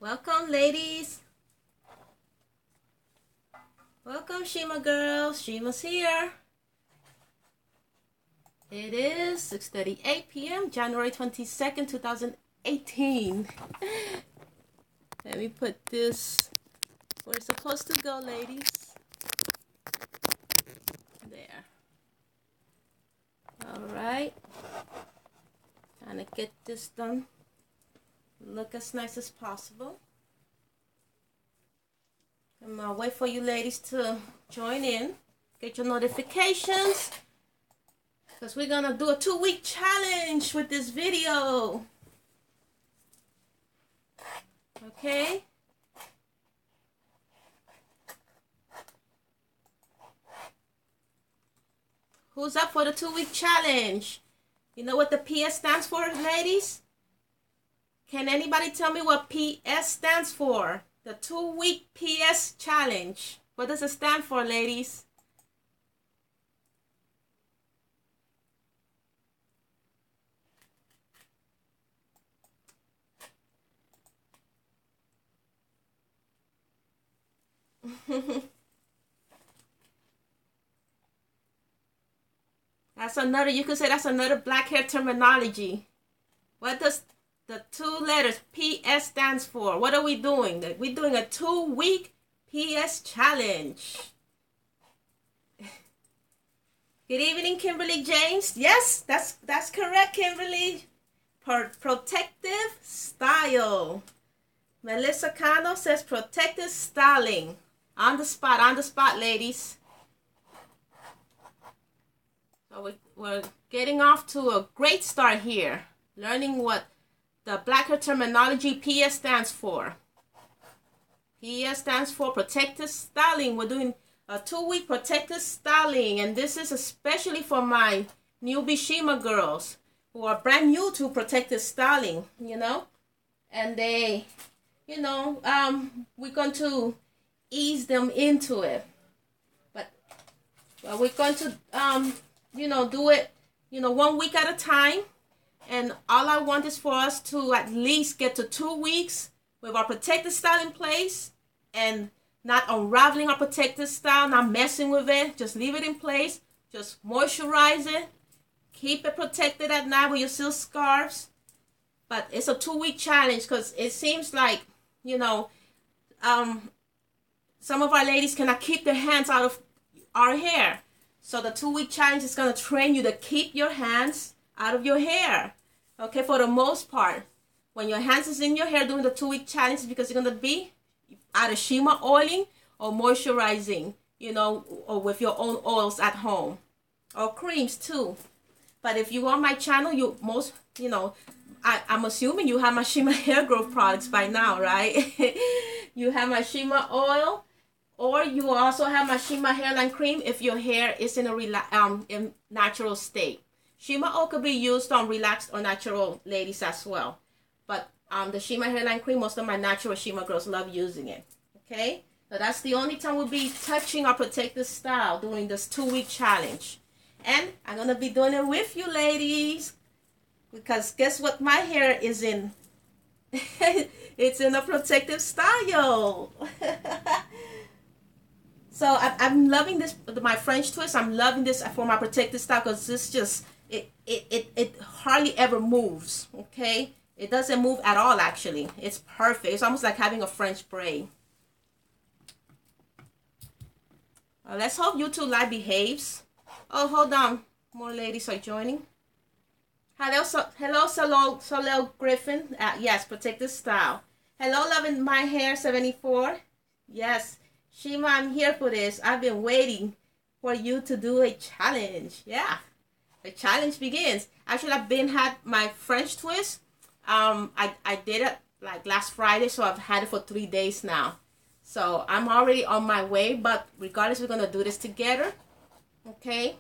Welcome, ladies. Welcome, Shima girls. Shima's here. It is 6:38 p.m. January 22nd, 2018. Let me put this where it's supposed to go, ladies. There. All right. Trying to get this done. Look as nice as possible. I'm gonna wait for you ladies to join in. Get your notifications. Because we're gonna do a 2-week challenge with this video. Okay? Who's up for the 2-week challenge? You know what the PS stands for, ladies? Can anybody tell me what PS stands for? The 2-week PS challenge. What does it stand for, ladies? That's another, you could say that's another black hair terminology. What does the 2 letters PS stands for? What are we doing? We're doing a 2-week PS challenge. Good evening, Kimberly James. Yes, that's correct, Kimberly. Protective style. Melissa Cano says protective styling. On the spot, ladies. So we're getting off to a great start here. Learning what the black hair terminology PS stands for. PS stands for protective styling. We're doing a 2-week protective styling. And this is especially for my newbie Shima girls who are brand new to protective styling, you know. And they, you know, we're going to ease them into it. But we're going to, you know, do it, you know, 1 week at a time. And all I want is for us to at least get to 2 weeks with our protective style in place and not unraveling our protective style, not messing with it. Just leave it in place. Just moisturize it. Keep it protected at night with your silk scarves. But it's a 2-week challenge because it seems like, you know, some of our ladies cannot keep their hands out of our hair. So the 2-week challenge is going to train you to keep your hands out of your hair. Okay, for the most part. When your hands is in your hair doing the 2-week challenge, it's because you're going to be either Shima oiling or moisturizing, you know, or with your own oils at home. Or creams too. But if you on my channel, you know, I'm assuming you have my Shima hair growth products by now, right? You have my Shima oil. Or you also have my Shima hairline cream if your hair is in a in natural state. Shima oil could be used on relaxed or natural ladies as well. But the Shima hairline cream, most of my natural Shima girls love using it. Okay? So that's the only time we'll be touching our protective style during this 2-week challenge. And I'm going to be doing it with you ladies. Because guess what my hair is in? It's in a protective style. So I'm loving this, my French twist. I'm loving this for my protective style because this just, it hardly ever moves, okay? It doesn't move at all, actually. It's perfect. It's almost like having a French braid. Let's hope YouTube Live behaves. Oh, hold on. More ladies are joining. Hello, Solel Griffin. Yes, protective style. Hello, loving my hair 74. Yes. Shima, I'm here for this. I've been waiting for you to do a challenge. Yeah, the challenge begins. Actually, I've had my French twist. I did it like last Friday, so I've had it for 3 days now. So I'm already on my way, but regardless, we're gonna do this together. Okay?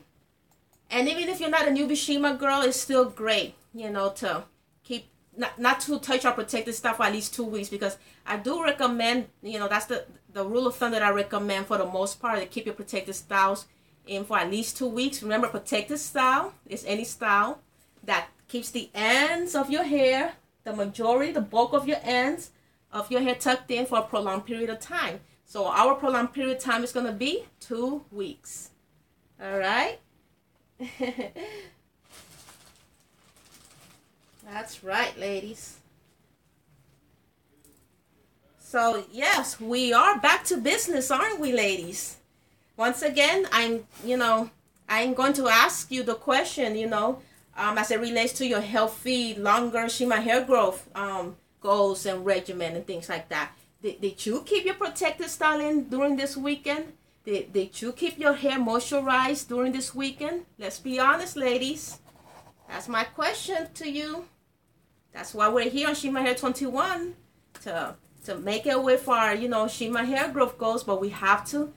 And even if you're not a newbie Shima girl, it's still great, you know, to keep not to touch our protective stuff for at least 2 weeks, because I do recommend, you know, that's the rule of thumb that I recommend for the most part, to keep your protective styles in for at least 2 weeks. Remember, protective style is any style that keeps the ends of your hair, the bulk of your ends of your hair tucked in for a prolonged period of time. So our prolonged period of time is going to be 2 weeks. All right. That's right, ladies. So yes, we are back to business, aren't we, ladies? Once again, I'm going to ask you the question, as it relates to your healthy, longer Shima hair growth goals and regimen and things like that. Did you keep your protective styling during this weekend? Did you keep your hair moisturized during this weekend? Let's be honest, ladies. That's my question to you. That's why we're here on Shima Hair 21 to make it with our, Shima hair growth goals, but we have to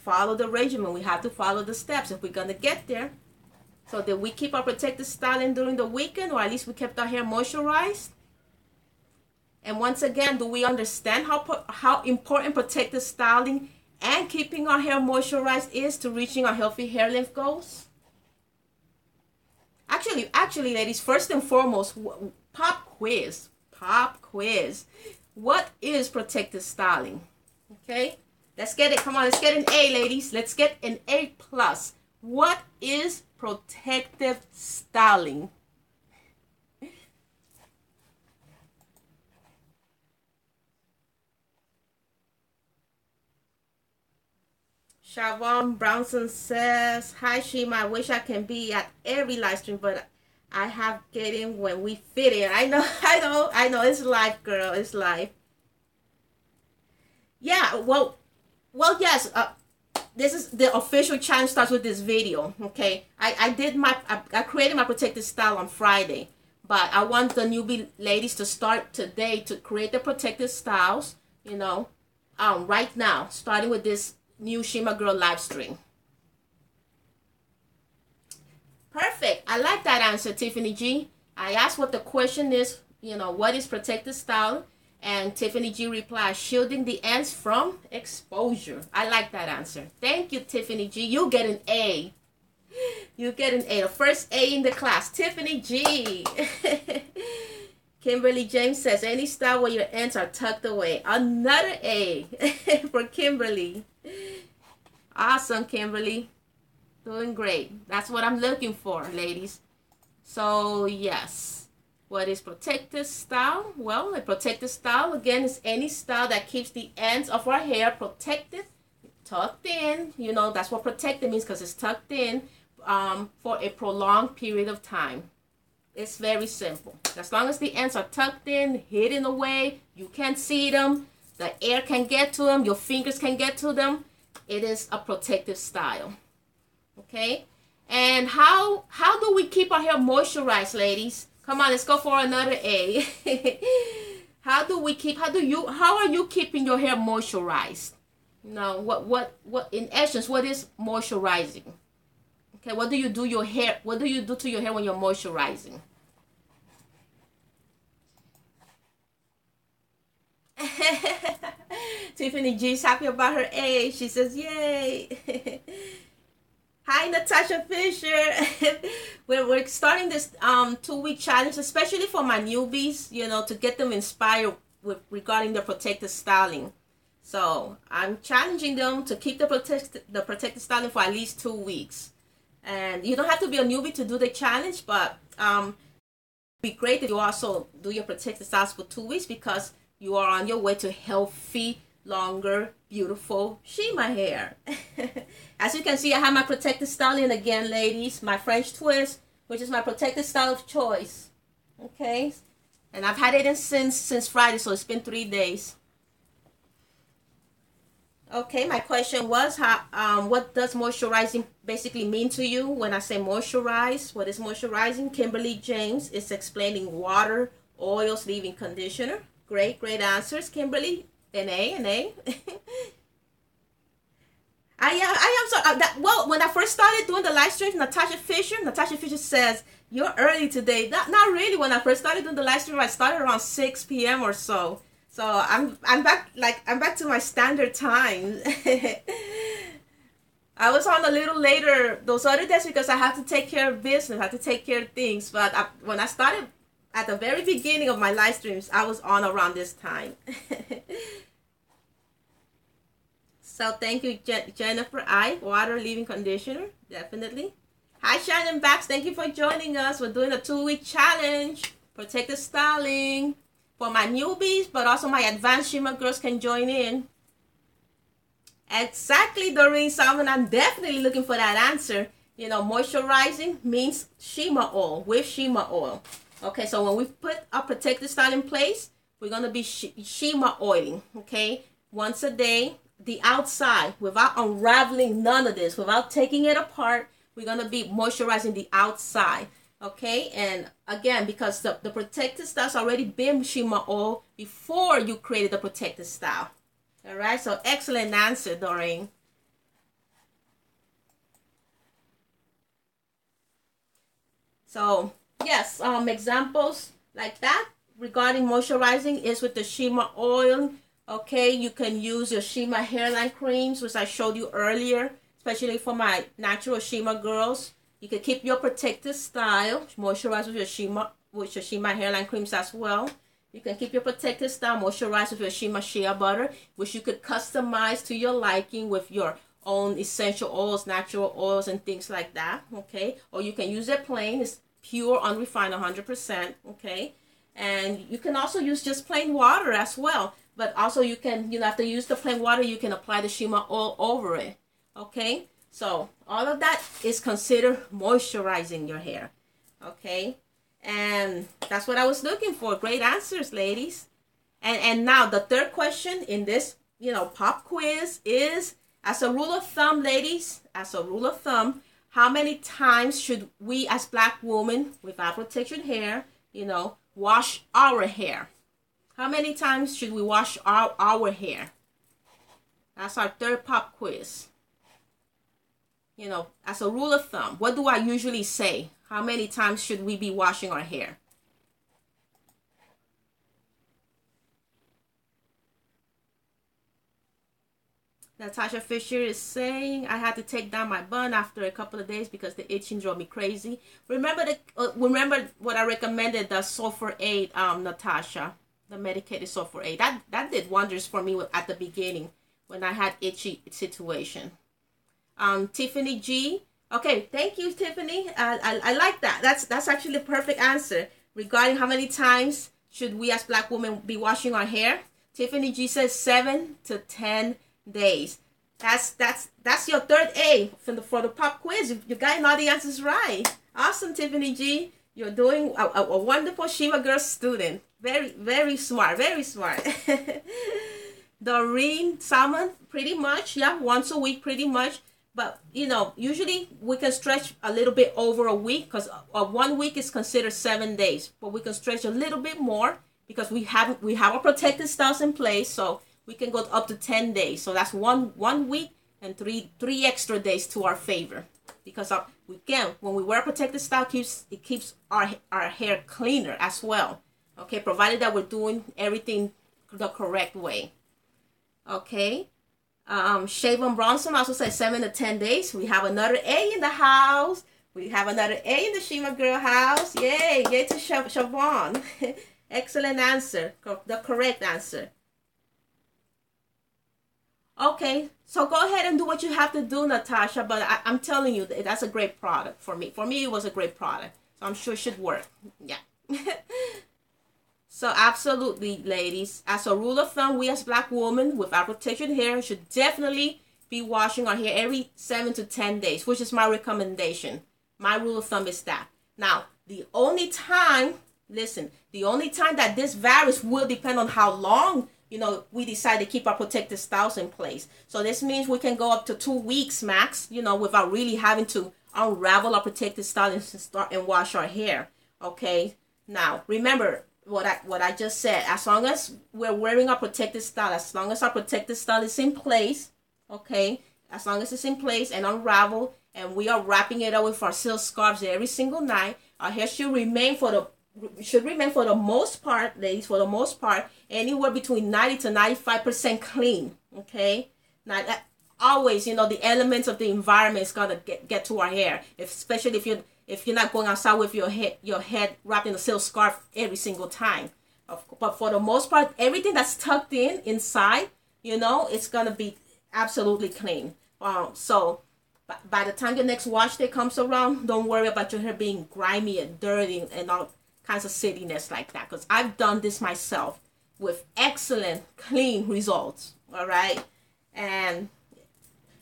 follow the regimen. We have to follow the steps if we're going to get there. So did we keep our protective styling during the weekend, or at least we kept our hair moisturized? And once again, do we understand how important protective styling and keeping our hair moisturized is to reaching our healthy hair length goals? Actually, ladies, first and foremost, pop quiz. What is protective styling? Okay, let's get it. Come on, let's get an A, ladies. Let's get an A+. What is protective styling? Shavon Brownson says, "Hi Shima, I wish I can be at every live stream, but I have get in when we fit in." I know. It's live, girl. It's live. Yeah. Well, yes. This is the official challenge. Starts with this video. Okay. I created my protective style on Friday, but I want the newbie ladies to start today to create the protective styles. Right now, starting with this new Shima Girl live stream. Perfect. I like that answer, Tiffany G. I asked what the question is, what is protective style? And Tiffany G replied, shielding the ends from exposure. I like that answer. Thank you, Tiffany G. You get an A. You get an A. The first A in the class. Tiffany G. Kimberly James says, any style where your ends are tucked away. Another A for Kimberly. Awesome, Kimberly. Doing great. That's what I'm looking for, ladies. So, yes. What is protective style? Well, a protective style, again, is any style that keeps the ends of our hair protected, tucked in. That's what protected means, because it's tucked in for a prolonged period of time. It's very simple. As long as the ends are tucked in, hidden away, you can't see them, the air can get to them, your fingers can get to them, it is a protective style. Okay? And how do we keep our hair moisturized, ladies? Come on, let's go for another A. How are you keeping your hair moisturized? What in essence, what is moisturizing? Okay, what do you do to your hair when you're moisturizing? Tiffany G is happy about her A. She says, yay. Hi, Natasha Fisher. We're starting this 2-week challenge, especially for my newbies, to get them inspired regarding the protective styling. So I'm challenging them to keep the protective styling for at least 2 weeks. And you don't have to be a newbie to do the challenge, but it'd be great if you also do your protective styles for 2 weeks, because you are on your way to healthy, longer, beautiful Shima hair. As you can see, I have my protective styling again, ladies. My French twist, which is my protective style of choice. Okay, and I've had it in since Friday, so it's been 3 days. Okay, my question was, what does moisturizing basically mean to you? When I say moisturize, what is moisturizing? Kimberly James is explaining water, oils, leave-in conditioner. Great answers, Kimberly. An A. I am so well. When I first started doing the live streams, Natasha Fisher says, "You're early today." Not really. When I first started doing the live stream, I started around 6 p.m. or so. So I'm back to my standard time. I was on a little later those other days because I had to take care of business, I had to take care of things. But when I started at the very beginning of my live streams, I was on around this time. So thank you, Jennifer I. Water leave-in conditioner, definitely. Hi, Shannon Bax. Thank you for joining us. We're doing a 2-week challenge. Protective styling for my newbies, but also my advanced Shima girls can join in. Exactly, Doreen Salmon. I'm definitely looking for that answer. You know, moisturizing means Shima oil, with Shima oil. Okay, so when we put our protective style in place, we're going to be Shima oiling, okay? Once a day, the outside, without unraveling none of this, without taking it apart, we're going to be moisturizing the outside, okay? And again, because the protective style's already been Shima oil before you created the protective style. All right, so excellent answer, Doreen. So, yes, examples like that regarding moisturizing is with the Shima oil. Okay, you can use your Shima hairline creams, which I showed you earlier, especially for my natural Shima girls. You can keep your protective style, moisturize with your Shima hairline creams as well. You can keep your protective style moisturized with your Shima shea butter, which you could customize to your liking with your own essential oils, natural oils, and things like that, okay? Or you can use it plain. It's pure, unrefined, 100%, okay? And you can also use just plain water as well. But also you can, after you use the plain water, you can apply the Shima oil over it, okay? So all of that is considered moisturizing your hair, okay? And that's what I was looking for. Great answers, ladies. And now the third question in this, pop quiz is, as a rule of thumb, ladies, as a rule of thumb, how many times should we as Black women with our protection hair, wash our hair? How many times should we wash our hair? That's our third pop quiz. As a rule of thumb, what do I usually say? How many times should we be washing our hair? Natasha Fisher is saying, I had to take down my bun after a couple of days because the itching drove me crazy. Remember what I recommended, the sulfur aid, Natasha, the medicated sulfur aid. That did wonders for me at the beginning when I had itchy situation. Tiffany G. Okay, thank you, Tiffany. I like that. That's actually a perfect answer regarding how many times should we as Black women be washing our hair. Tiffany G says 7 to 10 days. That's your third A for the pop quiz. You got all the answers right. Awesome, Tiffany G. You're doing a wonderful Shima Girl student. Very, very smart. Very smart. Doreen Salmon, pretty much, yeah, once a week, pretty much. But, usually we can stretch a little bit over a week because 1 week is considered 7 days. But we can stretch a little bit more because we have our protective styles in place. So we can go up to 10 days. So that's one week and three extra days to our favor. Because when we wear a protective style, it keeps our hair cleaner as well. Okay, provided that we're doing everything the correct way. Okay. Shavon Bronson also says 7 to 10 days. We have another A in the house. We have another A in the Shima Girl house. Yay! Yay to Shavon. Excellent answer. The correct answer. Okay, so go ahead and do what you have to do, Natasha. But I'm telling you, that's a great product for me. For me, it was a great product. So I'm sure it should work. Yeah. So absolutely, ladies, as a rule of thumb, we as Black women with our protection hair should definitely be washing our hair every 7 to 10 days, which is my recommendation. My rule of thumb is that. Now, the only time that this varies will depend on how long, we decide to keep our protective styles in place. So this means we can go up to 2 weeks max, without really having to unravel our protective style and wash our hair. Okay. Now, remember, what I just said, as long as we're wearing our protective style, as long as our protective style is in place, okay, as long as it's in place and unraveled, and we are wrapping it up with our silk scarves every single night, our hair should remain for the most part, ladies, for the most part, anywhere between 90 to 95% clean, okay? Now, always, the elements of the environment is gonna get to our hair, especially if if you're not going outside with your head wrapped in a silk scarf every single time. But for the most part, everything that's tucked in inside, you know, it's gonna be absolutely clean. So by the time your next wash day comes around, don't worry about your hair being grimy and dirty and all kinds of silliness like that, because I've done this myself with excellent clean results. All right, and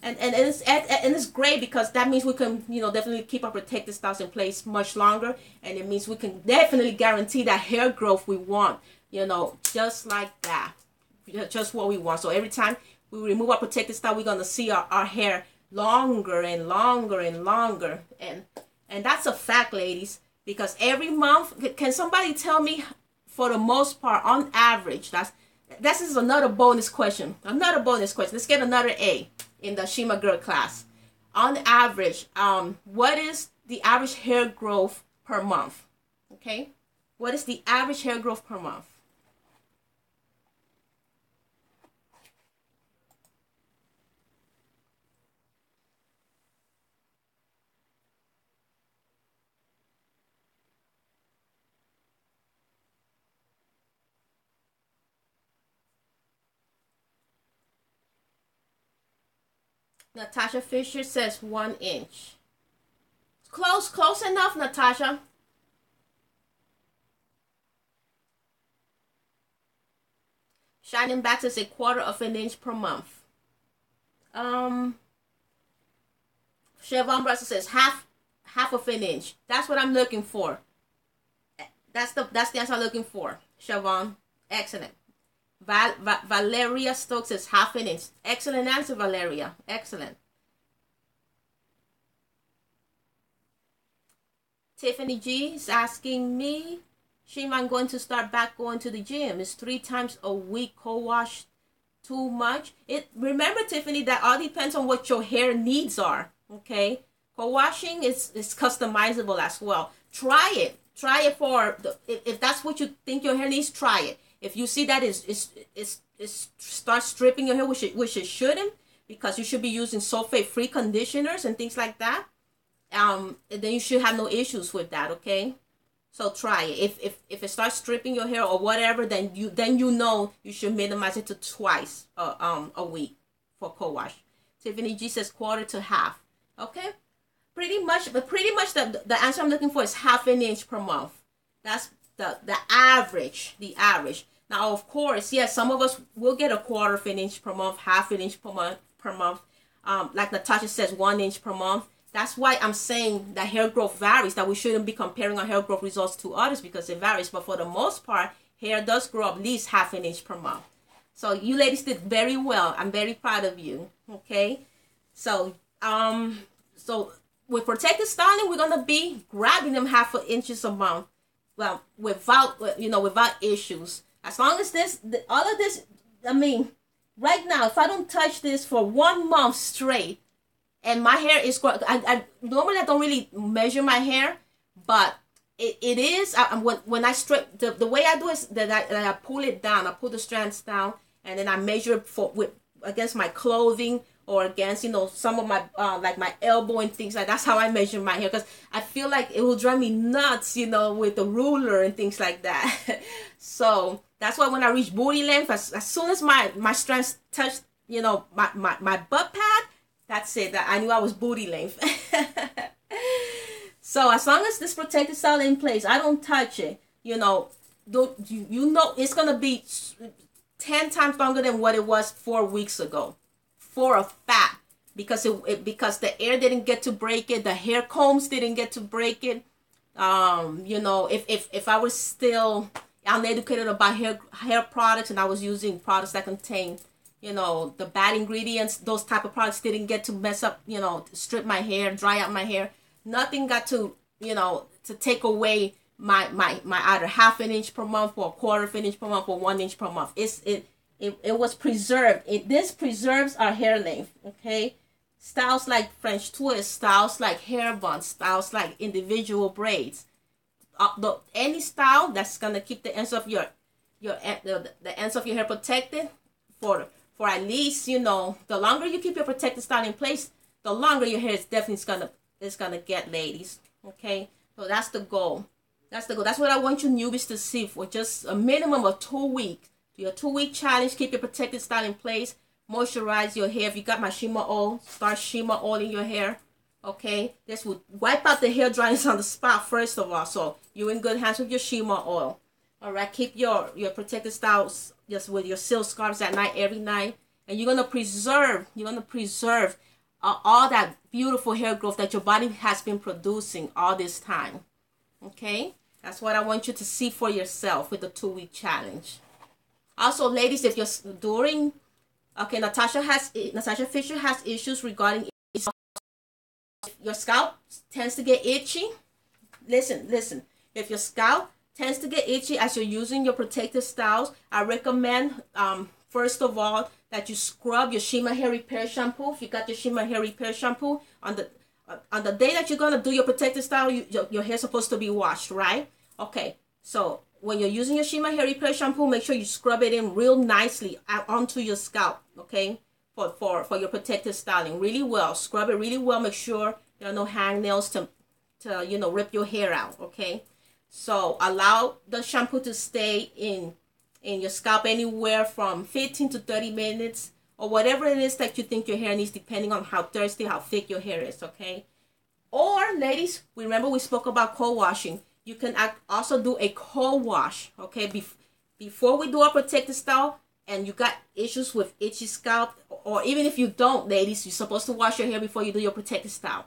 it's great, because that means we can, you know, definitely keep our protective styles in place much longer, and it means we can definitely guarantee that hair growth we want, you know, just like that, just what we want. So every time we remove our protective style, we're gonna see our hair longer and longer and longer, and that's a fact, ladies, because every month, can somebody tell me, for the most part, on average, this is another bonus question. Let's get another A in the Shima Girl class. On average, what is the average hair growth per month? Okay, what is the average hair growth per month? Natasha Fisher says 1 inch. Close enough, Natasha. Shining Back says 1/4 inch per month. Chevron Brussels says half of an inch. That's what I'm looking for. That's the answer I'm looking for. Chevron, excellent. Valeria Stokes says 1/2 inch. Excellent answer, Valeria. Excellent. Tiffany G is asking me, Shima, I'm going to start back going to the gym. Is 3 times a week co-wash too much? Remember, Tiffany, that all depends on what your hair needs are. Okay, co-washing is customizable as well. Try it. Try it for if that's what you think your hair needs. Try it. If you see that it starts stripping your hair, which it shouldn't, because you should be using sulfate-free conditioners and things like that. And then you should have no issues with that. Okay, so try it. If it starts stripping your hair or whatever, then you know you should minimize it to twice a week for co-wash. Tiffany G says 1/4 to half. Okay, pretty much the answer I'm looking for is 1/2 inch per month. That's the average. Now, of course, yes, some of us will get 1/4 inch per month, 1/2 inch per month. Like Natasha says, 1 inch per month. That's why I'm saying that hair growth varies, that we shouldn't be comparing our hair growth results to others, because it varies. But for the most part, hair does grow at least 1/2 inch per month. So you ladies did very well. I'm very proud of you. Okay. So with protective styling, we're gonna be grabbing them 1/2 inches a month. Well, without issues. As long as all of this, I mean, right now, if I don't touch this for 1 month straight, and my hair is growing, I normally I don't really measure my hair, but it is, when I straight, the way I do is that I pull it down, I pull the strands down, and then I measure it against my clothing, or against, some of my, like my elbow and things like that. That's how I measure my hair, because I feel like it will drive me nuts, with the ruler and things like that. So that's why when I reach booty length, as soon as my strands touch, my butt pad, that's it. I knew I was booty length. So as long as this protective style in place, I don't touch it, it's going to be 10 times longer than what it was 4 weeks ago. For a fact, because the air didn't get to break it, the hair combs didn't get to break it. If I was still uneducated about hair products, and I was using products that contain, the bad ingredients, those type of products didn't get to mess up, strip my hair, dry out my hair. Nothing got to, to take away my either 1/2 inch per month, or 1/4 inch per month, or 1 inch per month. It was preserved. This preserves our hair length. Okay, styles like French twist, styles like hair buns, styles like individual braids. Any style that's gonna keep the ends of the ends of your hair protected for at least, the longer you keep your protective style in place, the longer your hair is definitely gonna get, ladies. Okay, so that's the goal. That's the goal. That's what I want you newbies to see for just a minimum of 2 weeks. Do your 2-week challenge. Keep your protective style in place. Moisturize your hair. If you got my Shima oil, start Shima oil in your hair. Okay, this will wipe out the hair dryness on the spot first of all. So you're in good hands with your Shima oil. All right, keep your protective styles just with your silk scarves at night every night, and you're gonna preserve. All that beautiful hair growth that your body has been producing all this time. Okay, that's what I want you to see for yourself with the 2-week challenge. Also, ladies, if you're doing, okay, Natasha Fisher has issues regarding your scalp tends to get itchy. Listen. If your scalp tends to get itchy as you're using your protective styles, I recommend first of all that you scrub your Shima hair repair shampoo. If you got your Shima hair repair shampoo on the day that you're gonna do your protective style, your hair's supposed to be washed, right? Okay, so when you're using your Shima hair repair shampoo, make sure you scrub it in real nicely onto your scalp, okay? For your protective styling, really well. Scrub it really well. Make sure there are no hangnails to rip your hair out, okay? So allow the shampoo to stay in your scalp anywhere from 15 to 30 minutes or whatever it is that you think your hair needs, depending on how thirsty, how thick your hair is, okay? Or, ladies, remember we spoke about cold washing. You can also do a cold wash, okay? Before we do our protective style and you got issues with itchy scalp, or even if you don't, ladies, you're supposed to wash your hair before you do your protective style.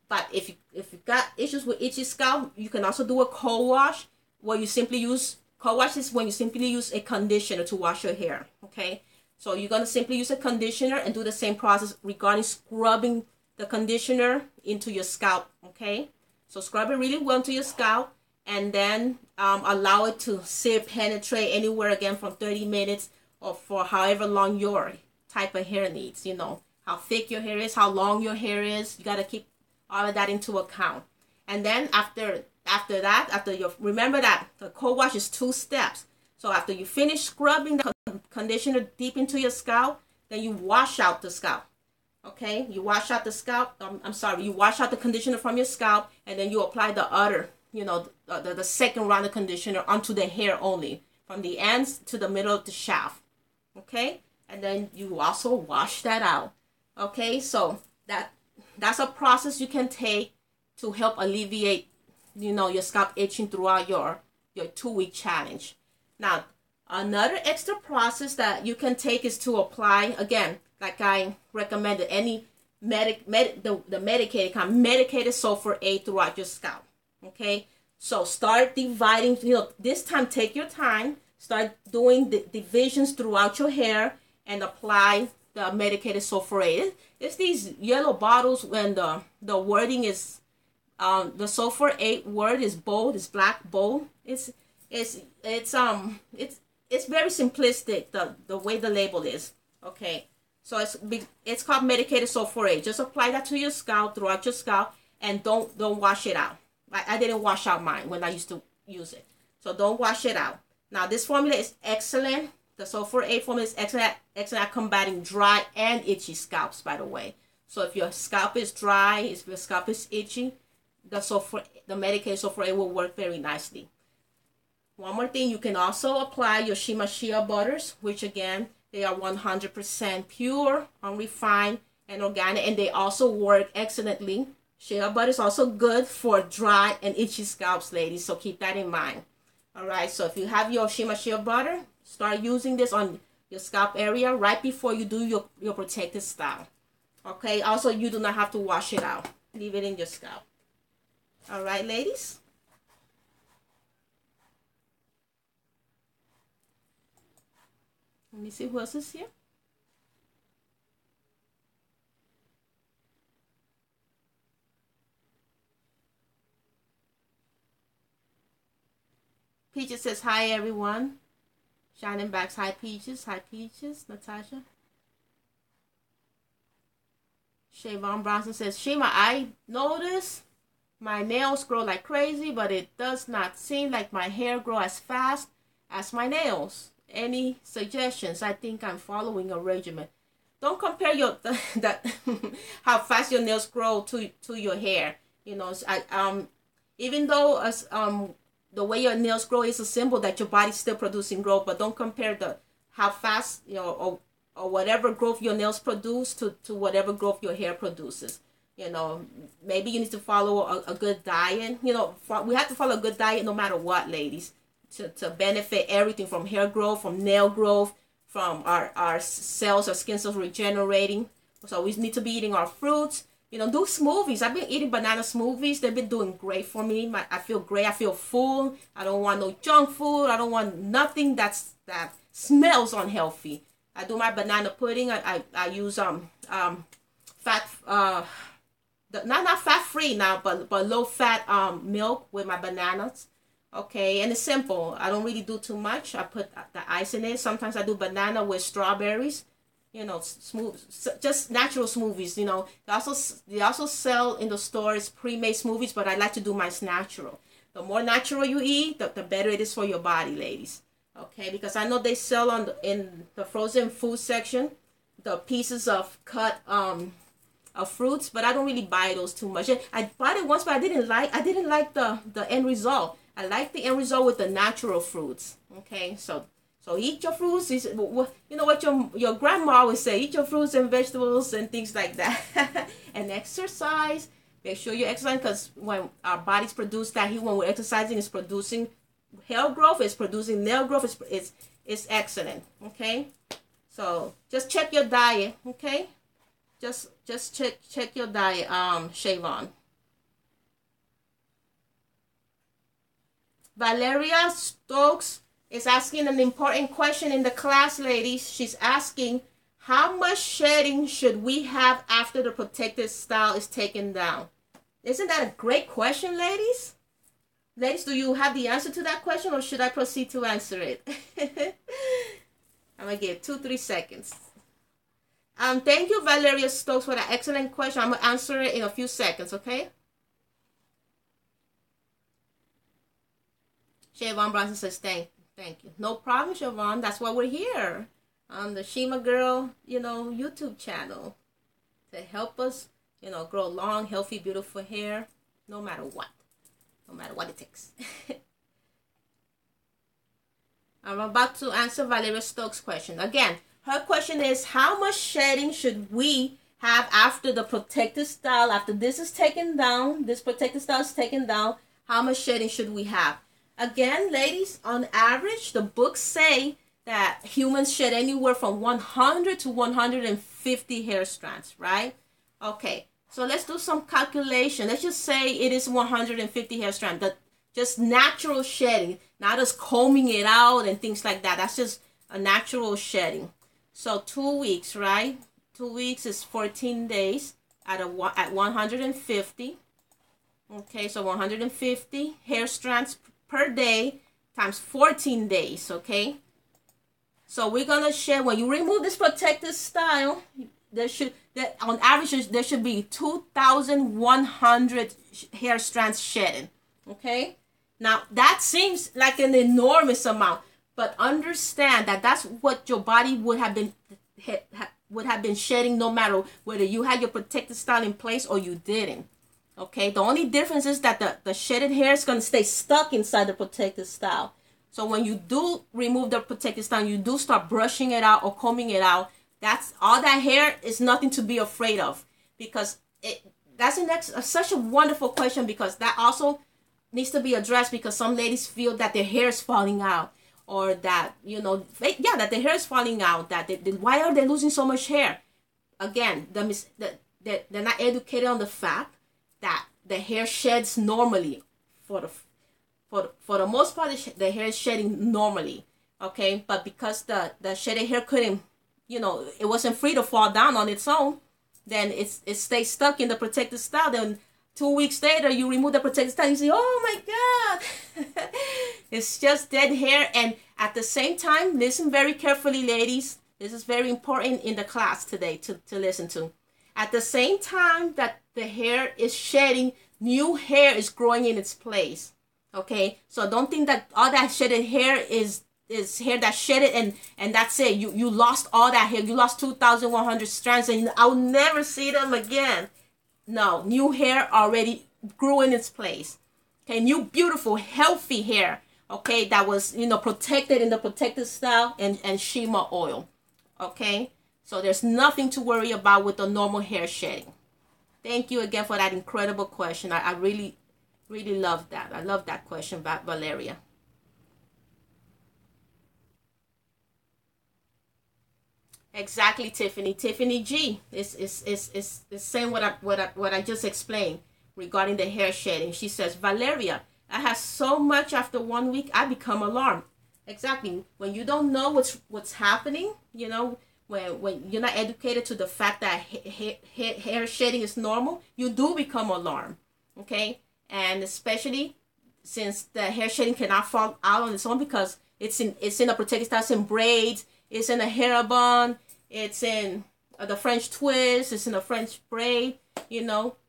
But if you've got issues with itchy scalp, you can also do a cold wash where you simply use, cold wash is when you simply use a conditioner to wash your hair, okay? So you're going to simply use a conditioner and do the same process regarding scrubbing the conditioner into your scalp, okay? So scrub it really well into your scalp and then allow it to sit, penetrate anywhere again from 30 minutes or for however long your type of hair needs, how thick your hair is, how long your hair is. You got to keep all of that into account. And then after you remember that the cold wash is 2 steps. So after you finish scrubbing the conditioner deep into your scalp, then you wash out the scalp. Okay, you wash out the scalp. You wash out the conditioner from your scalp, and then you apply the other, the second round of conditioner onto the hair only, from the ends to the middle of the shaft. Okay, and then you also wash that out. Okay, so that's a process you can take to help alleviate, your scalp itching throughout your 2-week challenge. Now, another extra process that you can take is to apply, again, like I recommended, any the medicated kind, medicated sulfur-8 throughout your scalp. Okay, so start dividing. This time take your time. Start doing the divisions throughout your hair and apply the medicated sulfur-8. It's these yellow bottles when the wording is the sulfur-8 word is bold, it's black bold. It's very simplistic the way the label is. Okay. So it's called medicated sulfur-8. Just apply that to your scalp, throughout your scalp, and don't wash it out. I didn't wash out mine when I used to use it. So don't wash it out. Now this formula is excellent. The sulfur-8 formula is excellent at combating dry and itchy scalps, by the way. So if your scalp is dry, if your scalp is itchy, the medicated sulfur-8 will work very nicely. One more thing, you can also apply your Shima shea butters, which again, they are 100% pure, unrefined, and organic, and they also work excellently. Shea butter is also good for dry and itchy scalps, ladies, so keep that in mind. All right, so if you have your Shima shea butter, start using this on your scalp area right before you do your protective style. Okay, also you do not have to wash it out. Leave it in your scalp. All right, ladies. Let me see who else is here. Peaches says, hi, everyone. Shining Backs, hi, Peaches. Hi, Peaches. Natasha. Shavon Bronson says, Shima, I notice my nails grow like crazy, but it does not seem like my hair grow as fast as my nails. Any suggestions? I think I'm following a regimen. Don't compare how fast your nails grow to your hair. You know, even though the way your nails grow is a symbol that your body's still producing growth, but don't compare the how fast, you know, or whatever growth your nails produce to whatever growth your hair produces. You know, maybe you need to follow a good diet. You know, we have to follow a good diet no matter what, ladies, to benefit everything from hair growth, from nail growth, from our cells, our skin cells regenerating. So we need to be eating our fruits. You know, do smoothies. I've been eating banana smoothies. They've been doing great for me. I feel great. I feel full. I don't want no junk food. I don't want nothing that smells unhealthy. I do my banana pudding. I use fat not fat free now, but low fat milk with my bananas. Okay, and it's simple. I don't really do too much. I put the ice in it. Sometimes I do banana with strawberries. You know, smooth, just natural smoothies. You know, they also sell in the stores pre-made smoothies, but I like to do mine natural. The more natural you eat, the better it is for your body, ladies. Okay, because I know they sell in the frozen food section the pieces of cut of fruits, but I don't really buy those too much. I bought it once, but I didn't like the end result. I like the end result with the natural fruits. Okay, so eat your fruits. You know what your grandma always say, eat your fruits and vegetables and things like that. And exercise. Make sure you exercise, because when our bodies produce that heat, when we're exercising, it's producing hair growth, it's producing nail growth. It's excellent. Okay, so just check your diet. Okay, just check your diet, Shavon. Valeria Stokes is asking an important question in the class, ladies. She's asking, how much shedding should we have after the protective style is taken down? Isn't that a great question, ladies? Ladies, do you have the answer to that question, or should I proceed to answer it? I'm going to give 2-3 seconds. Thank you, Valeria Stokes, for that excellent question. I'm going to answer it in a few seconds, okay? Siobhan Bronson says, thank you. No problem, Siobhan. That's why we're here on the Shima Girl, you know, YouTube channel, to help us, you know, grow long, healthy, beautiful hair, no matter what it takes. I'm about to answer Valeria Stokes' question. Again, her question is, how much shedding should we have after the protective style, after this is taken down, this protective style is taken down, how much shedding should we have? Again, ladies, on average, the books say that humans shed anywhere from 100 to 150 hair strands, right? Okay, so let's do some calculation. Let's just say it is 150 hair strands. Just natural shedding, not us combing it out and things like that. That's just a natural shedding. So 2 weeks, right? 2 weeks is 14 days at 150. Okay, so 150 hair strands per day times 14 days, okay? So we're gonna shed, when you remove this protective style, on average there should be 2,100 hair strands shedding, okay? Now that seems like an enormous amount, but understand that that's what your body would have been shedding, no matter whether you had your protective style in place or you didn't. Okay, the only difference is that the shedded hair is going to stay stuck inside the protective style. So when you do remove the protective style, you do start brushing it out or combing it out, that's all that hair is nothing to be afraid of, because that's such a wonderful question, because that also needs to be addressed, because some ladies feel that their hair is falling out, or that, you know, that their hair is falling out, that why are they losing so much hair? Again, they're not educated on the fact that the hair sheds normally. For the most part, the hair is shedding normally, okay? But because the shedded hair couldn't, you know, it wasn't free to fall down on its own, then it stays stuck in the protective style. Then 2 weeks later, you remove the protective style, you say, oh my God, it's just dead hair. And at the same time, listen very carefully, ladies. This is very important in the class today to listen to. At the same time that the hair is shedding, new hair is growing in its place. Okay, so don't think that all that shedded hair is hair that shedded and that's it. You lost all that hair. You lost 2,100 strands and I'll never see them again. No, new hair already grew in its place. Okay, new, beautiful, healthy hair. Okay, that was, protected in the protected style and Shima oil. Okay, so there's nothing to worry about with the normal hair shedding. Thank you again for that incredible question. I really, really love that. I love that question, Valeria. Exactly, Tiffany. Tiffany G is saying what I just explained regarding the hair shedding. She says, Valeria, I have so much after 1 week, I become alarmed. Exactly. When you don't know what's happening, when you're not educated to the fact that hair shedding is normal, you do become alarmed. Okay, and especially since the hair shedding cannot fall out on its own because it's in a protected style, it's in braids, it's in a hair bun, it's in the French twist, it's in a French braid.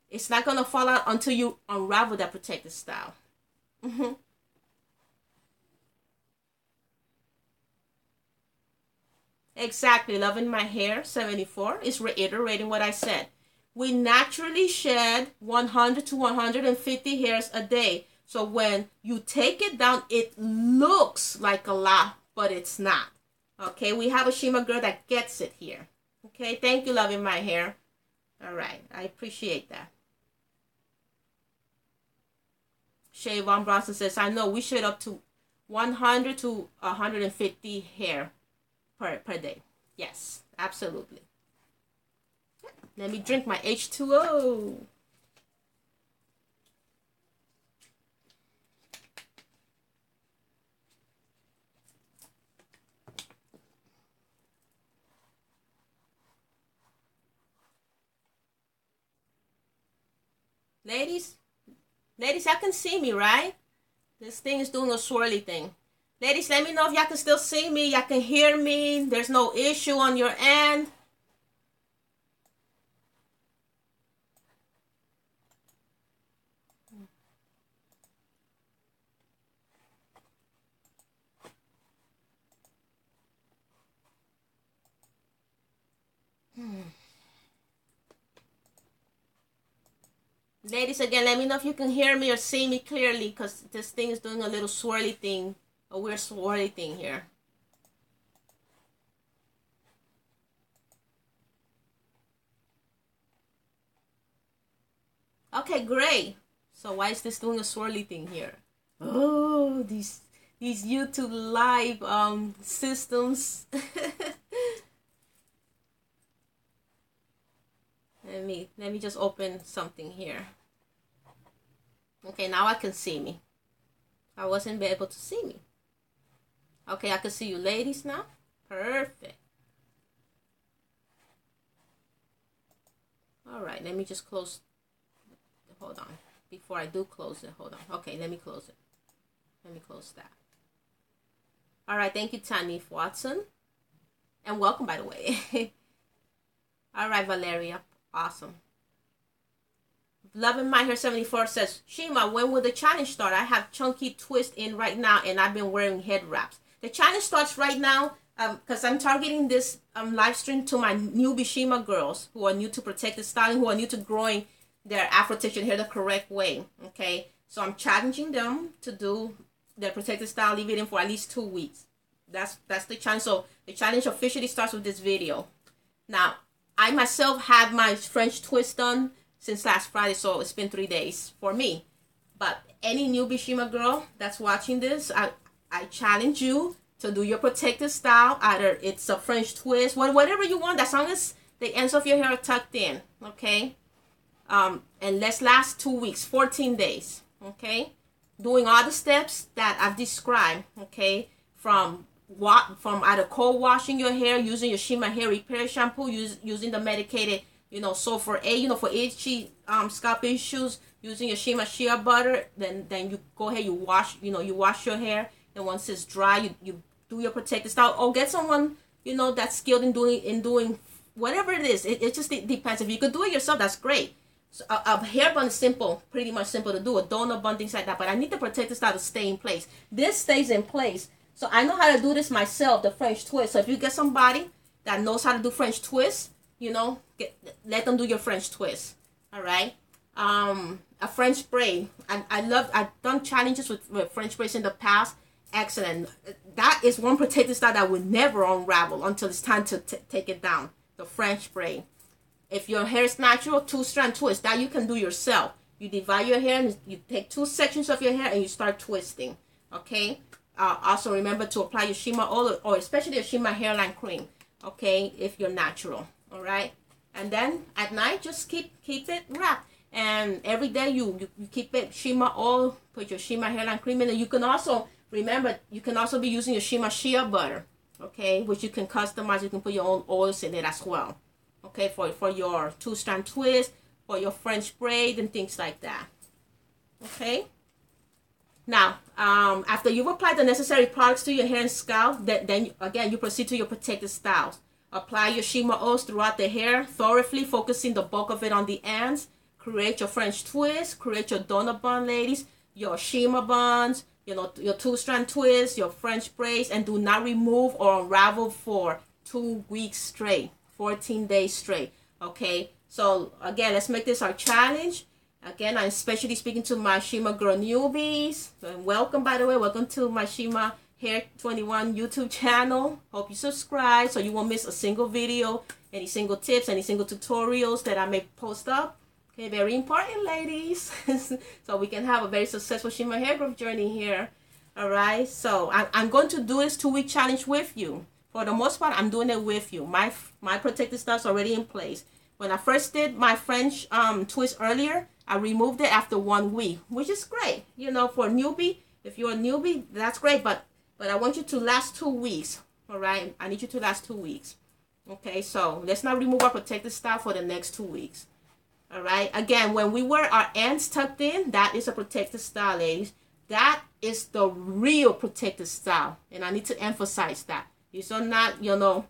It's not gonna fall out until you unravel that protected style. Mm-hmm. Exactly. Loving my hair 74 is reiterating what I said. We naturally shed 100 to 150 hairs a day. So when you take it down, it looks like a lot, but it's not. Okay, we have a Shima girl that gets it here. Okay, thank you, loving my hair. All right, I appreciate that. Shay Von Bronson says, I know we shed up to 100 to 150 hair per day. Yes, absolutely. Let me drink my H2O. Ladies, y'all can see me, right? This thing is doing a swirly thing. Ladies, let me know if y'all can still see me. Y'all can hear me. There's no issue on your end. Ladies, again, let me know if you can hear me or see me clearly because this thing is doing a little swirly thing, a weird swirly thing here. Okay, great. So why is this doing a swirly thing here? Oh, these YouTube live systems. Let me just open something here. Okay, now I can see me. I wasn't able to see me. Okay, I can see you ladies now. Perfect. All right, let me just close. Hold on. Before I do close it, hold on. Okay, let me close it. Let me close that. All right, thank you, Tanif Watson. And welcome, by the way. All right, Valeria. Awesome. Loving My Hair 74 says, Shima, when will the challenge start? I have chunky twist in right now, and I've been wearing head wraps. The challenge starts right now because I'm targeting this live stream to my newbie Shima girls who are new to protected styling, who are new to growing their Afro textured hair the correct way. Okay, so I'm challenging them to do their protected style, leave it in for at least 2 weeks. That's the challenge. So the challenge officially starts with this video. Now, I myself had my French twist done since last Friday, so it's been 3 days for me. But any newbie Shima girl that's watching this, I challenge you to do your protected style. Either it's a French twist, whatever you want, as long as the ends of your hair are tucked in, okay? And let's last 2 weeks, 14 days, okay? Doing all the steps that I've described, okay? From either cold washing your hair, using your Shima hair repair shampoo, using the medicated, sulfur A, for itchy scalp issues, using your Shima shea butter. Then you go ahead, you wash your hair, and once it's dry, you do your protective style, or get someone that's skilled in doing whatever it is. It just depends. If you could do it yourself, that's great. So a hair bun is simple, pretty much simple to do. A donut bun, things like that. But I need the protective style to stay in place. This stays in place. So I know how to do this myself, the French twist. So if you get somebody that knows how to do French twist, let them do your French twist. All right. a French braid. I've done challenges with French braids in the past. Excellent. That is one protective style that will never unravel until it's time to take it down. The French braid. If your hair is natural, 2-strand twist. That you can do yourself. You divide your hair and you take 2 sections of your hair and you start twisting. Okay. Also remember to apply your Shima oil, or especially your Shima hairline cream. Okay, if you're natural. All right. And then at night, just keep it wrapped. And every day you keep it Shima oil. Put your Shima hairline cream in. And you can also remember, you can also be using your Shima shea butter. Okay, which you can customize. You can put your own oils in it as well. Okay, for your 2-strand twist, for your French braid and things like that. Okay. Now, after you've applied the necessary products to your hair and scalp, then again you proceed to your protective styles. Apply your Shima oils throughout the hair thoroughly, focusing the bulk of it on the ends. Create your French twist. Create your donut bun, ladies. Your Shima buns. You know, your 2-strand twist, your French braids, and do not remove or unravel for 2 weeks straight. 14 days straight. Okay, so again, let's make this our challenge. Again, I'm especially speaking to my Shima girl newbies. And welcome, by the way, welcome to my Shima Hair 21 YouTube channel. Hope you subscribe so you won't miss a single video, any single tips, any single tutorials that I may post up. Okay, very important, ladies. So we can have a very successful Shima hair growth journey here. All right, so I'm going to do this 2-week challenge with you. For the most part, I'm doing it with you. My protective stuff's already in place. When I first did my French twist earlier, I removed it after 1 week, which is great. You know, for a newbie, if you're a newbie, that's great. But I want you to last 2 weeks. All right, I need you to last 2 weeks. Okay, so let's not remove our protective stuff for the next 2 weeks. All right. Again, when we wear our ends tucked in, that is a protective style, ladies. That is the real protective style, and I need to emphasize that. These are not, you know,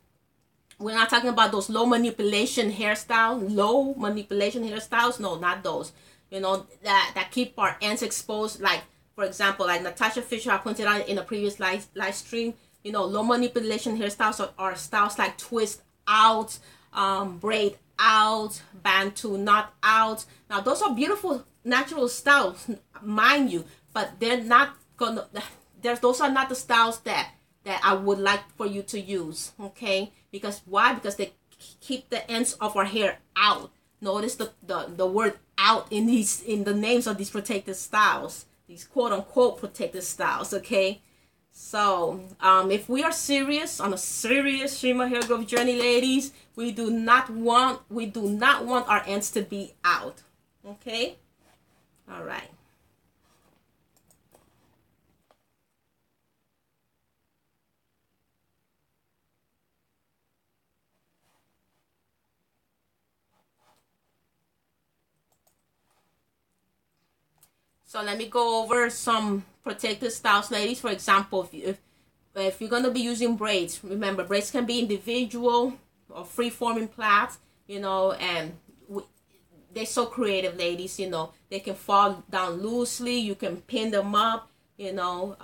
we're not talking about those low manipulation hairstyles. Low manipulation hairstyles, no, not those. You know, that keep our ends exposed. Like, for example, like Natasha Fisher, I pointed out in a previous live stream. You know, low manipulation hairstyles are styles like twist out, braid out, bantu knot out. Now, those are beautiful natural styles, mind you, but they're not gonna. Those are not the styles that I would like for you to use, okay? Because why? Because they keep the ends of our hair out. Notice the word out in the names of these protective styles, these quote unquote protective styles, okay? So if we are serious on a serious Shima hair growth journey, ladies, we do not want our ends to be out, okay? All right. So let me go over some protective styles, ladies. For example, if you're going to be using braids, remember, braids can be individual or free-forming plaits, you know, and they're so creative, ladies, you know. They can fall down loosely. You can pin them up, you know.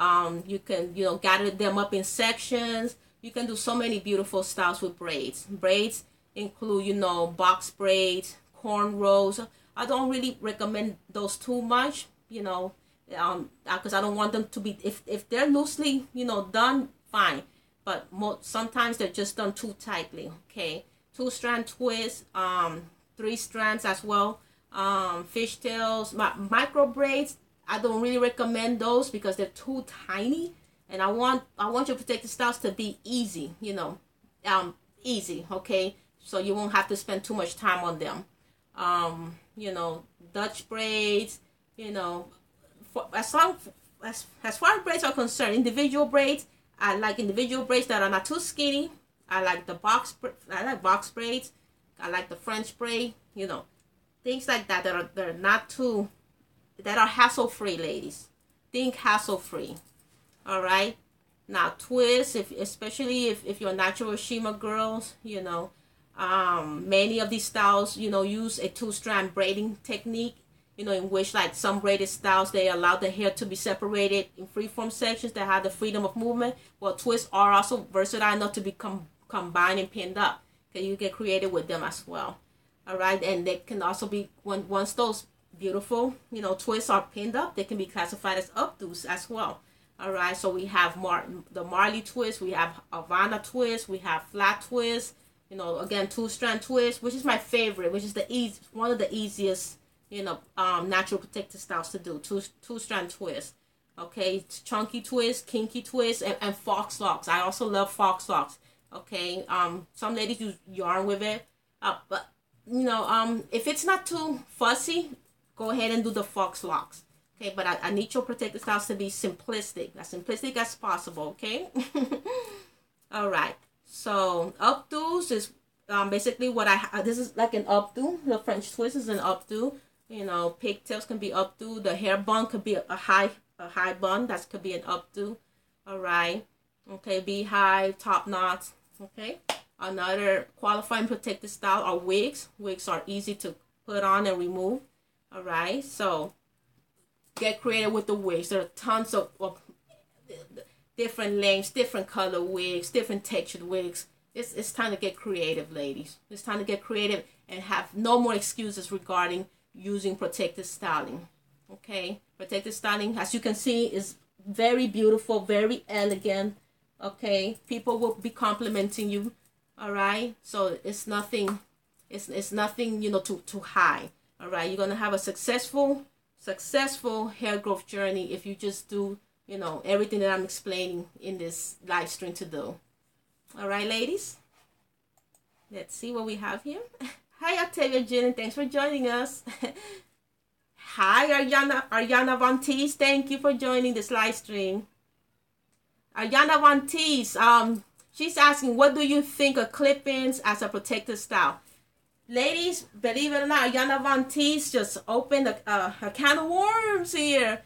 You can, you know, gather them up in sections. You can do so many beautiful styles with braids. Braids include, you know, box braids, cornrows. I don't really recommend those too much, you know, because I don't want them to be, if they're loosely, you know, done, fine. But sometimes they're just done too tightly, okay? 2-strand twist, 3 strands as well. Fishtails, micro braids, I don't really recommend those because they're too tiny. And I want your protective styles to be easy, you know, easy, okay? So you won't have to spend too much time on them. You know, Dutch braids, you know, as far as braids are concerned, individual braids, I like individual braids that are not too skinny. I like box braids. I like the French braid, you know, things like that they're not too, that are hassle-free, ladies. Think hassle-free. All right. Now twists, especially if you're natural Shima girls, you know, many of these styles, you know, use a 2-strand braiding technique, you know, in which, like, some braided styles, they allow the hair to be separated in freeform sections that have the freedom of movement. Well, twists are also versatile enough to be combined and pinned up. Okay, you get creative with them as well. All right, and they can also be, once those beautiful, twists are pinned up, they can be classified as updos as well. All right, so we have the Marley twist, we have Havana twist, we have flat twist, again, 2-strand twist, which is my favorite, which is one of the easiest, natural protective styles to do, two-strand twist. Okay, chunky twist, kinky twist, and fox locks. I also love fox locks. Okay, some ladies use yarn with it, but if it's not too fussy, go ahead and do the fox locks. Okay, but I need your protective styles to be simplistic, as simplistic as possible. Okay. All right. So updos is basically what this is like an updo. The French twist is an updo. Pigtails can be updo. The hair bun could be a high bun. That could be an updo. All right. Okay, beehive, top knots. Okay. Another qualifying protective style are wigs. Wigs are easy to put on and remove. All right. So get creative with the wigs. There are tons of different lengths, different color wigs, different textured wigs. It's time to get creative, ladies. It's time to get creative and have no more excuses regarding using protective styling. Okay, protective styling, as you can see, is very beautiful, very elegant. Okay, people will be complimenting you. All right, so it's nothing. It's nothing, to hide. All right, you're gonna have a successful hair growth journey if you just do everything that I'm explaining in this live stream to do. All right, ladies. Let's see what we have here. Hi, Octavia Jen, thanks for joining us. Hi, Ariana Von Tees. Thank you for joining this live stream. Ariana Von Tees, she's asking, what do you think of clip-ins as a protective style? Ladies, believe it or not, Ariana Von Tees just opened a can of worms here.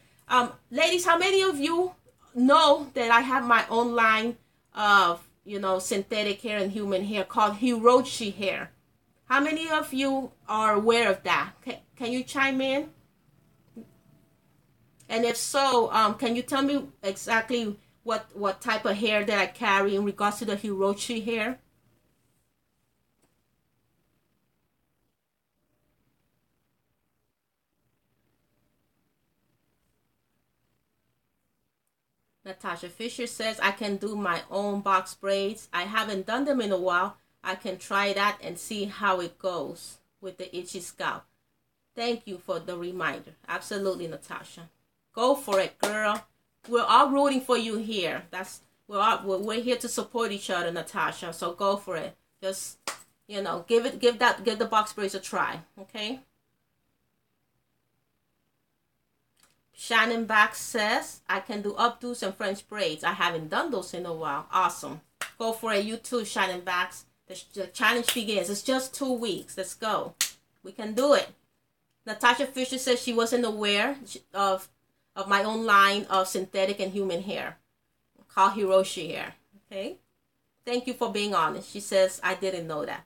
Ladies, how many of you know that I have my own line of, synthetic hair and human hair called Hiroshi hair? How many of you are aware of that? Can you chime in? And if so, can you tell me exactly what type of hair that I carry in regards to the Hiroshi hair? Natasha Fisher says, I can do my own box braids. I haven't done them in a while. I can try that and see how it goes with the itchy scalp. Thank you for the reminder. Absolutely, Natasha. Go for it, girl. We're all rooting for you here. We're here to support each other, Natasha. So go for it. Just, give the box braids a try, okay? Shannon Back says, I can do updos and French braids. I haven't done those in a while. Awesome. Go for it. You too, Shannon Backs. The challenge begins. It's just 2 weeks. Let's go. We can do it. Natasha Fisher says she wasn't aware of my own line of synthetic and human hair called Hiroshi hair. Okay. Thank you for being honest. She says, I didn't know that.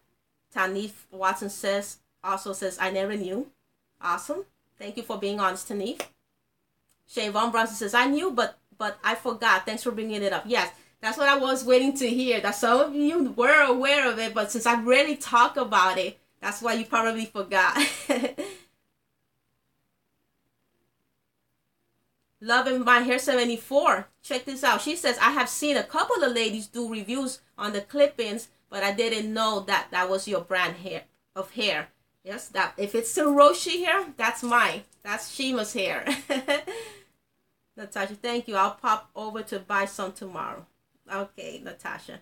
Tanif Watson also says, I never knew. Awesome. Thank you for being honest, Tanif. Shay Von Bronson says, I knew, but I forgot. Thanks for bringing it up. Yes, that's what I was waiting to hear. That some of you were aware of it, but since I rarely talk about it, that's why you probably forgot. Loving My Hair 74. Check this out. She says, I have seen a couple of ladies do reviews on the clip-ins, but I didn't know that was your brand of hair. Yes, that if it's Hiroshi hair, that's mine. That's Shima's hair. Natasha, thank you. I'll pop over to buy some tomorrow. Okay, Natasha.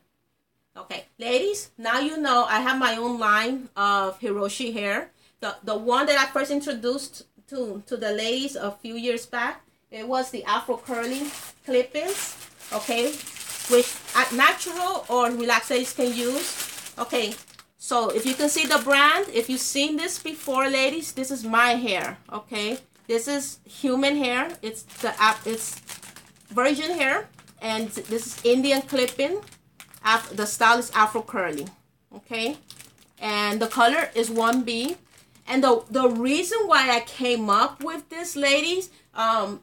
Okay, ladies, now you know I have my own line of Hiroshi hair. The one that I first introduced to the ladies a few years back, it was the Afro curly clip-ins, okay, which natural or relaxers can use. Okay, so if you can see the brand, if you've seen this before, ladies, this is my hair, okay? This is human hair. It's virgin hair, and this is Indian clip-in. The style is Afro curly, okay? And the color is 1B. And the reason why I came up with this, ladies,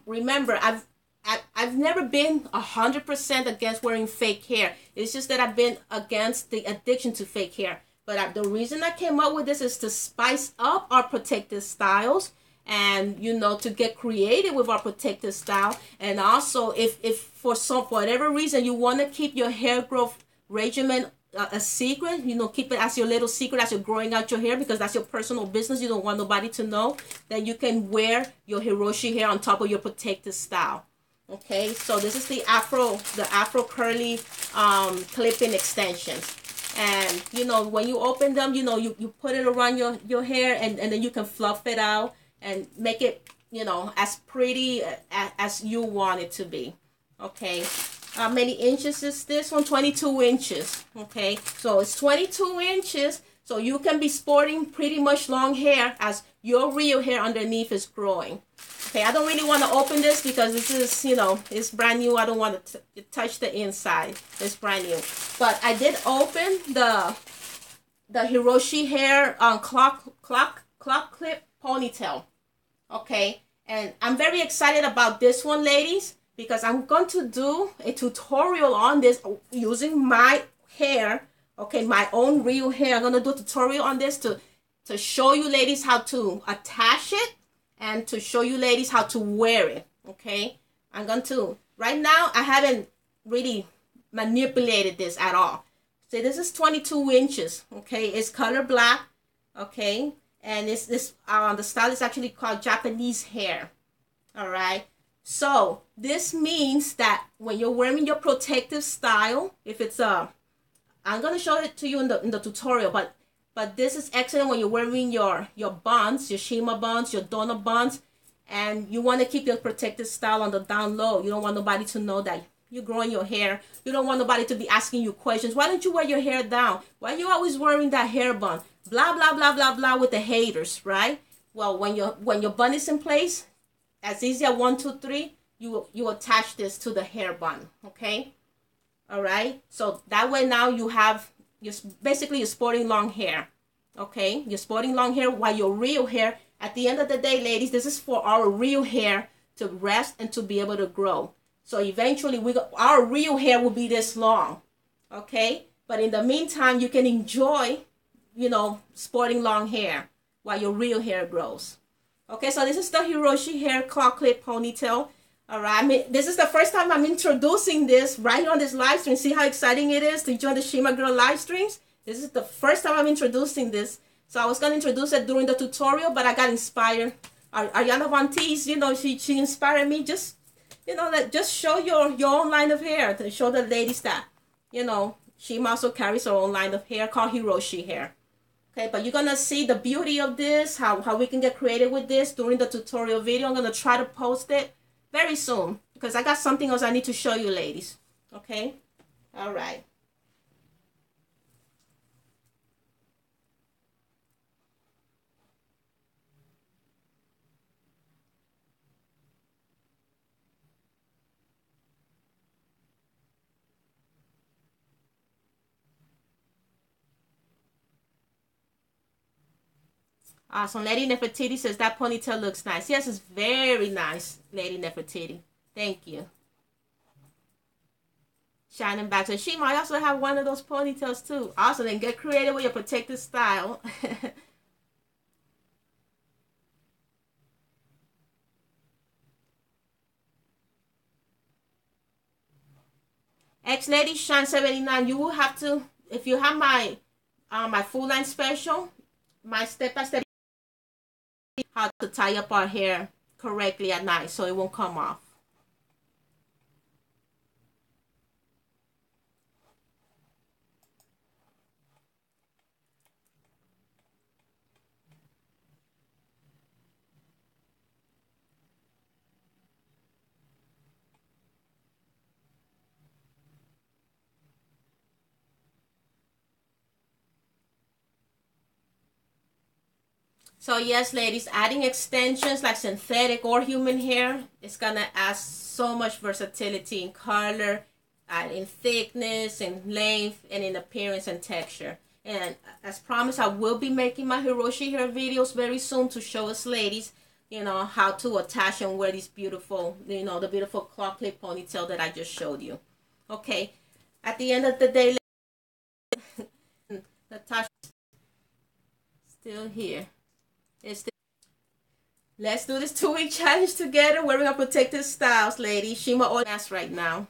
remember, I've never been 100% against wearing fake hair. It's just that I've been against the addiction to fake hair. But the reason I came up with this is to spice up our protective styles and you know, to get creative with our protective style. And also, if for whatever reason you want to keep your hair growth regimen a secret, you know, keep it as your little secret as you're growing out your hair, because that's your personal business, you don't want nobody to know, then you can wear your Hiroshi hair on top of your protective style. Okay, so this is the afro curly clipping extensions. And you know, when you open them, you know, you put it around your hair, and then you can fluff it out and make it, you know, as pretty as you want it to be. Okay, how many inches is this one? 22 inches. Okay, so it's 22 inches, so you can be sporting pretty much long hair as your real hair underneath is growing. Okay, I don't really want to open this because this is, you know, it's brand new. I don't want to touch the inside. It's brand new. But I did open the Hiroshi hair clock clip ponytail. Okay, and I'm very excited about this one, ladies, because I'm going to do a tutorial on this using my hair. Okay, my own real hair. I'm going to do a tutorial on this to show you ladies how to attach it, and to show you ladies how to wear it. Okay, I'm going to, right now I haven't really manipulated this at all. So this is 22 inches. Okay, it's color black. Okay, and it's this the style is actually called Japanese hair. All right, so this means that when you're wearing your protective style, if it's I'm going to show it to you in the tutorial, but this is excellent when you're wearing your buns, your Shima buns, your donut buns, and you want to keep your protective style on the down low. You don't want nobody to know that you're growing your hair. You don't want nobody to be asking you questions. Why don't you wear your hair down? Why are you always wearing that hair bun? Blah, blah, blah, blah, blah with the haters, right? Well, when your bun is in place, as easy as 1, 2, 3, you attach this to the hair bun, okay? All right, so that way now you're sporting long hair. Okay, you're sporting long hair, while your real hair, at the end of the day, ladies, this is for our real hair to rest and to be able to grow. So eventually our real hair will be this long. Okay, but in the meantime, you can enjoy, you know, sporting long hair while your real hair grows. Okay, so this is the Hiroshi hair claw clip ponytail. All right, I mean, this is the first time I'm introducing this right on this live stream. See how exciting it is to join the Shima Girl live streams? This is the first time I'm introducing this. So I was going to introduce it during the tutorial, but I got inspired. Ariana Vantis, you know, she inspired me. Just, you know, just show your own line of hair, to show the ladies that, you know, Shima also carries her own line of hair called Hiroshi hair. Okay, but you're going to see the beauty of this, how we can get creative with this during the tutorial video. I'm going to try to post it very soon, because I got something else I need to show you ladies. Okay, all right. Awesome. Lady Nefertiti says that ponytail looks nice. Yes, it's very nice, Lady Nefertiti. Thank you. Shining back to Shima, I also have one of those ponytails too. Awesome. Then get creative with your protective style. Lady Shine 79, you will have to, if you have my my full line special, my step-by-step how to tie up our hair correctly at night so it won't come off. So yes, ladies, adding extensions like synthetic or human hair is gonna add so much versatility in color, in thickness, in length, and in appearance and texture. And as promised, I will be making my Hiroshi hair videos very soon to show us ladies, you know, how to attach and wear these beautiful, you know, the beautiful claw clip ponytail that I just showed you. Okay, at the end of the day, the touch still here. It's Let's do this 2-week challenge together wearing our protective styles, ladies. Shima all mask right now.